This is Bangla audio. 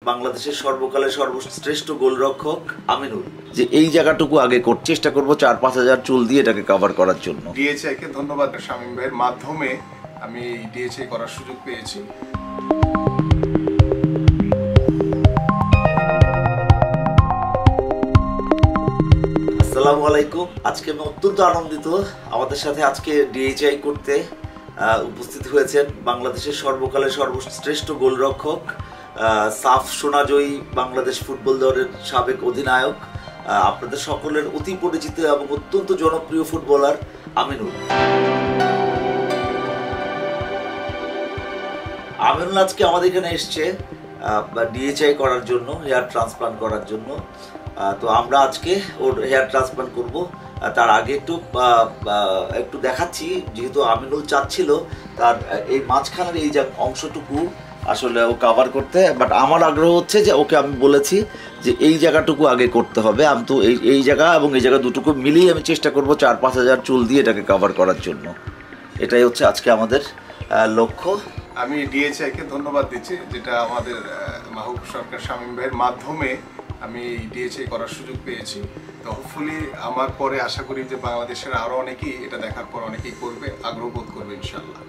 বাংলাদেশের সর্বকালের সর্বশ্রেষ্ঠ গোলরক্ষক আমিনুল, যে এই জায়গাটুকু আগে চেষ্টা করব 4-5 হাজার চুল দিয়ে এটাকে কভার করার জন্য। ডিএচআই কে ধন্যবাদ, শামীম ভাইয়ের মাধ্যমে আমি ডিএচআই করার সুযোগ পেয়েছি। আসসালামু আলাইকুম। আজকে আমি অত্যন্ত আনন্দিত, আমাদের সাথে আজকে ডিএচআই করতে উপস্থিত হয়েছেন বাংলাদেশের সর্বকালের সর্বশ্রেষ্ঠ গোলরক্ষক, সাফ সোনাজয়ী বাংলাদেশ ফুটবল দলের সাবেক অধিনায়ক, আপনাদের সকলের অতি পরিচিত এবং অত্যন্ত জনপ্রিয় ফুটবলার আমিনুল। আমিনুল আজকে আমাদের এখানে এসছে ডিএচআই করার জন্য, হেয়ার ট্রান্সপ্লান্ট করার জন্য। তো আমরা আজকে ওর হেয়ার ট্রান্সপ্লান্ট করব। তার আগে একটু দেখাচ্ছি, যেহেতু আমিনুল চাচ্ছিল তার এই মাঝখানের এই যে অংশটুকু আসলে ও কভার করতে, বাট আমার আগ্রহ হচ্ছে যে ওকে আমি বলেছি যে এই জায়গাটুকু আগে করতে হবে। আমি তো এই জায়গা এবং এই জায়গা দুটুকু মিলিয়ে আমি চেষ্টা করব 4-5 হাজার চুল দিয়ে এটাকে কভার করার জন্য। এটাই হচ্ছে আজকে আমাদের লক্ষ্য। আমি ডিএচআই কে ধন্যবাদ দিচ্ছি, যেটা আমাদের মাহবুব সরকার শামীম ভাইয়ের মাধ্যমে আমি ডিএচআই করার সুযোগ পেয়েছি। তো হোপফুলি আমার পরে আশা করি যে বাংলাদেশের আরও অনেকেই এটা দেখার পর অনেকেই করবে, আগ্রহ বোধ করবে ইনশাল্লাহ।